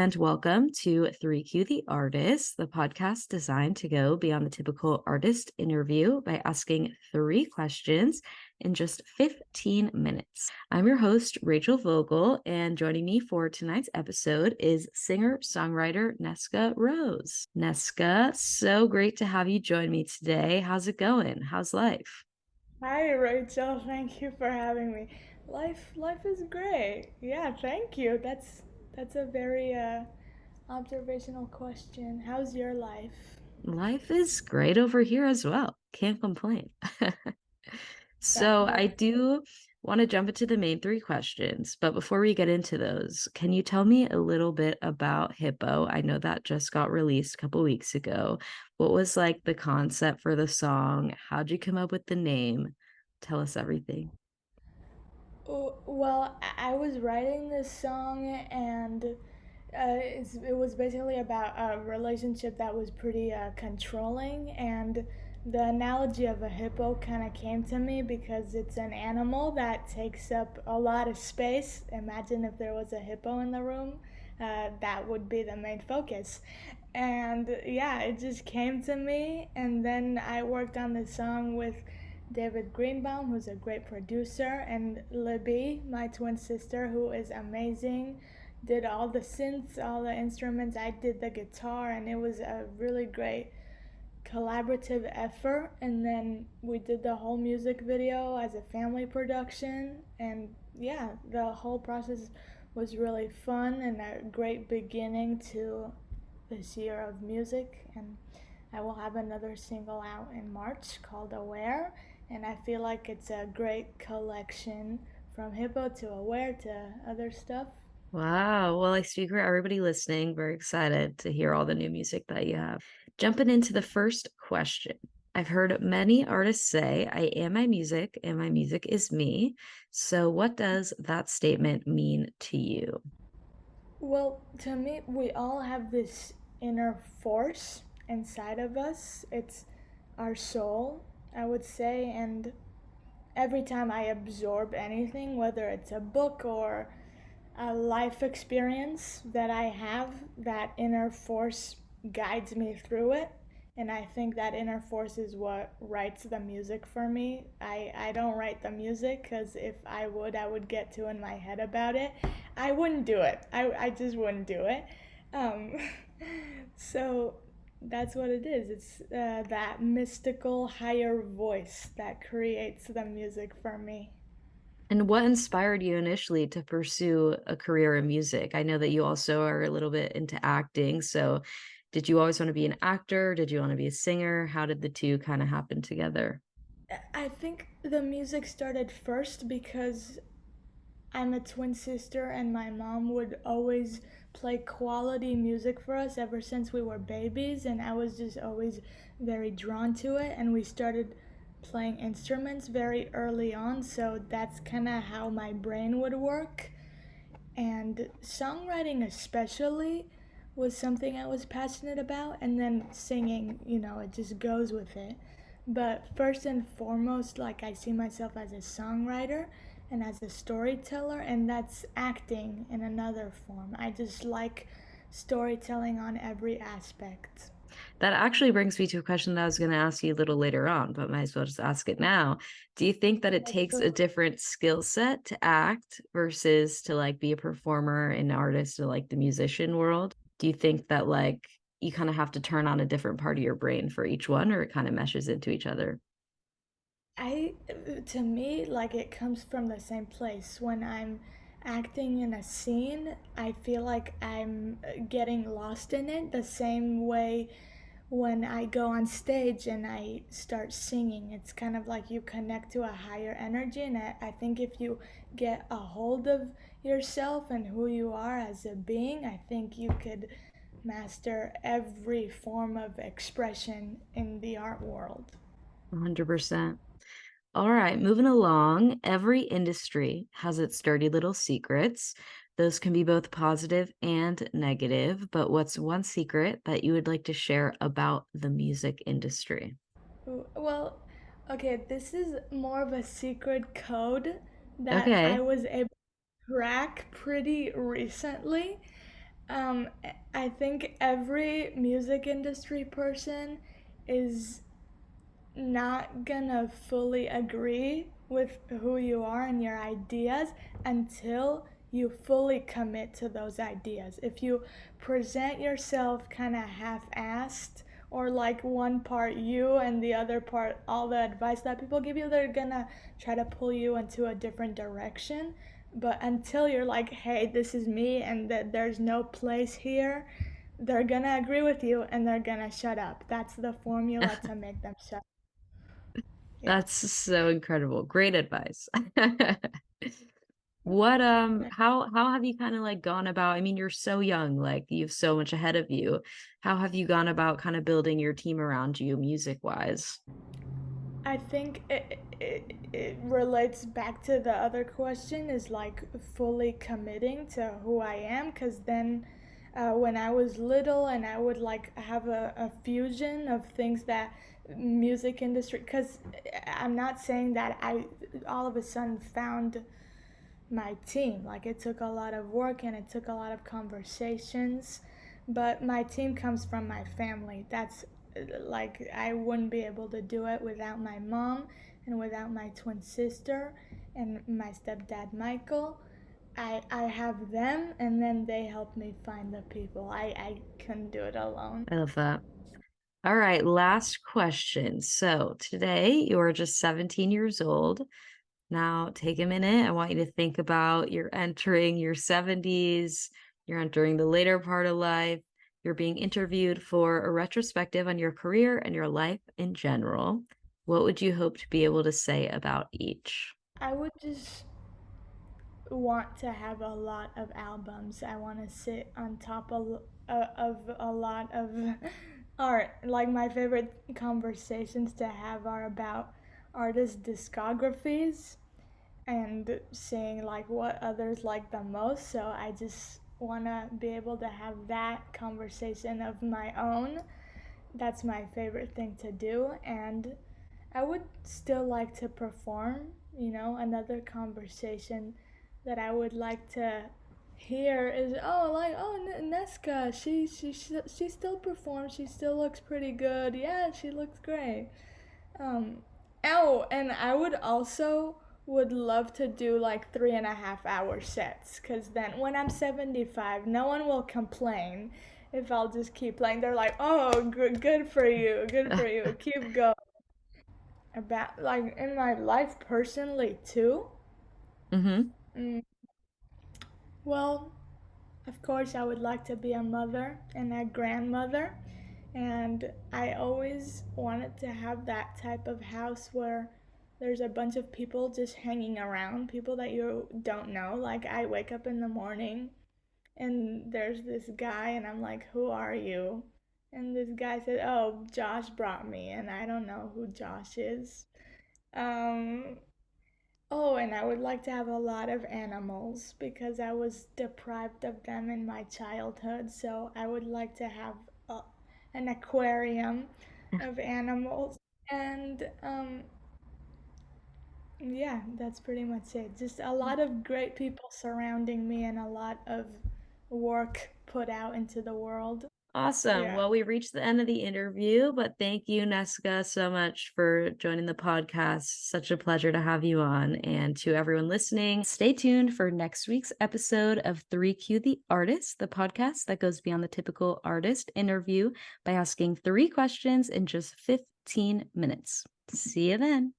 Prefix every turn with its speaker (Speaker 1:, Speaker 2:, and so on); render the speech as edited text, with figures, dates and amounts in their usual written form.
Speaker 1: and welcome to 3Q the Artist, the podcast designed to go beyond the typical artist interview by asking 3 questions in just 15 minutes. I'm your host, Rachel Vogel, and joining me for tonight's episode is singer-songwriter Neska Rose. Neska, so great to have you join me today. How's it going? How's life?
Speaker 2: Hi Rachel, thank you for having me. Life is great. Yeah, thank you. That's a very observational question. How's your life?
Speaker 1: Life is great over here as well. Can't complain. So I
Speaker 2: That's
Speaker 1: do want to jump into the main 3 questions, but before we get into those, can you tell me a little bit about Hippo? I know that just got released a couple weeks ago. What was like the concept for the song? How'd you come up with the name? Tell us everything.
Speaker 2: well, I was writing this song and it was basically about a relationship that was pretty controlling, and the analogy of a hippo kind of came to me because it's an animal that takes up a lot of space. Imagine if there was a hippo in the room, that would be the main focus. And yeah, it just came to me, and then I worked on the song with David Greenbaum, who's a great producer, and Libby, my twin sister, who is amazing, did all the synths, all the instruments. I did the guitar, and it was a really great collaborative effort. And then we did the whole music video as a family production, and yeah, the whole process was really fun and a great beginning to this year of music. And I will have another single out in March called Aware, and I feel like it's a great collection from Hippo to Aware to other stuff.
Speaker 1: Wow. Well, I speak for everybody listening. Very excited to hear all the new music that you have. Jumping into the first question. I've heard many artists say, I am my music and my music is me. So, what does that statement mean to you?
Speaker 2: Well, to me, we all have this inner force inside of us. It's our soul, I would say, and every time I absorb anything, whether it's a book or a life experience that I have, that inner force guides me through it. And I think that inner force is what writes the music for me. I don't write the music because if I would get too in my head about it. I wouldn't do it. I just wouldn't do it. Um, so that's what it is. It's that mystical higher voice that creates the music for me.
Speaker 1: And what inspired you initially to pursue a career in music? I know that you also are a little bit into acting. So, did you always want to be an actor? Did you want to be a singer? How did the two kind of happen together?
Speaker 2: I think the music started first because I'm a twin sister, and my mom would always play quality music for us ever since we were babies, and I was just always very drawn to it. And we started playing instruments very early on, so that's kind of how my brain would work. And songwriting, especially, was something I was passionate about, and then singing, it just goes with it. But first and foremost, like, I see myself as a songwriter and as a storyteller, and that's acting in another form. I just like storytelling on every aspect.
Speaker 1: That actually brings me to a question that I was going to ask you a little later on, but might as well just ask it now. Do you think that it takes a
Speaker 2: Excellent.
Speaker 1: different skill set to act versus to like be a performer, an artist, or like the musician world? Do you think that like you kind of have to turn on a different part of your brain for each one, or it kind of meshes into each other?
Speaker 2: I, to me, like, it comes from the same place. When I'm acting in a scene, I feel like I'm getting lost in it the same way when I go on stage and I start singing. It's kind of like you connect to a higher energy, and I think if you get a hold of yourself and who you are as a being, I think you could master every form of expression in the art world.
Speaker 1: 100%. All right, moving along. Every industry has its dirty little secrets. Those can be both positive and negative, but what's one secret that you would like to share about the music industry?
Speaker 2: Well, okay, this is more of a secret code that I
Speaker 1: Okay.
Speaker 2: was able to crack pretty recently. Um, I think every music industry person is not gonna fully agree with who you are and your ideas until you fully commit to those ideas. If you present yourself kind of half-assed or like one part you and the other part all the advice that people give you, they're gonna try to pull you into a different direction. But until you're like, hey, this is me and that there's no place here, they're gonna agree with you and they're gonna shut up. That's the formula to make them shut up. Yeah.
Speaker 1: That's so incredible. Great advice. What how have you kind of like gone about, I mean, you're so young, like you have so much ahead of you. How have you gone about kind of building your team around you music wise?
Speaker 2: I think it relates back to the other question is like fully committing to who I am because then when I was little and I would like have a fusion of things that music industry because I'm not saying that I all of a sudden found my team. Like it took a lot of work and it took a lot of conversations, but my team comes from my family. That's like I wouldn't be able to do it without my mom and without my twin sister and my stepdad Michael. I have them and then they help me find the people. I couldn't do it alone.
Speaker 1: I love that. All right, last question. So today you are just 17 years old. Now take a minute. I want you to think about you're entering your 70s, you're entering the later part of life, you're being interviewed for a retrospective on your career and your life in general. What would you hope to be able to say about each?
Speaker 2: I would just want to have a lot of albums. I want to sit on top of a lot of art. Like my favorite conversations to have are about artists' discographies and seeing like what others like the most. So I just want to be able to have that conversation of my own. That's my favorite thing to do, and I would still like to perform, another conversation that I would like to hear is Neska, she still performs, she still looks pretty good. Yeah, she looks great. Um oh, and I would love to do like 3.5 hour sets because then when I'm 75, no one will complain if I'll just keep playing. They're like, oh, good for you, good for you, keep going. About like in my life personally too.
Speaker 1: Mm-hmm.
Speaker 2: Mm, well, of course, I would like to be a mother and a grandmother, and I always wanted to have that type of house where there's a bunch of people just hanging around, people that you don't know. Like I wake up in the morning and there's this guy and I'm like, "Who are you?" And this guy said, "Oh, Josh brought me," and I don't know who Josh is. Um, Oh, and I would like to have a lot of animals because I was deprived of them in my childhood. So I would like to have a, an aquarium of animals. And yeah, that's pretty much it. Just a lot of great people surrounding me and a lot of work put out into the world.
Speaker 1: Awesome.
Speaker 2: Yeah.
Speaker 1: Well, we reached the end of the interview, but thank you, Neska, so much for joining the podcast. Such a pleasure to have you on. And to everyone listening, stay tuned for next week's episode of 3Q the Artist, the podcast that goes beyond the typical artist interview by asking 3 questions in just 15 minutes. See you then.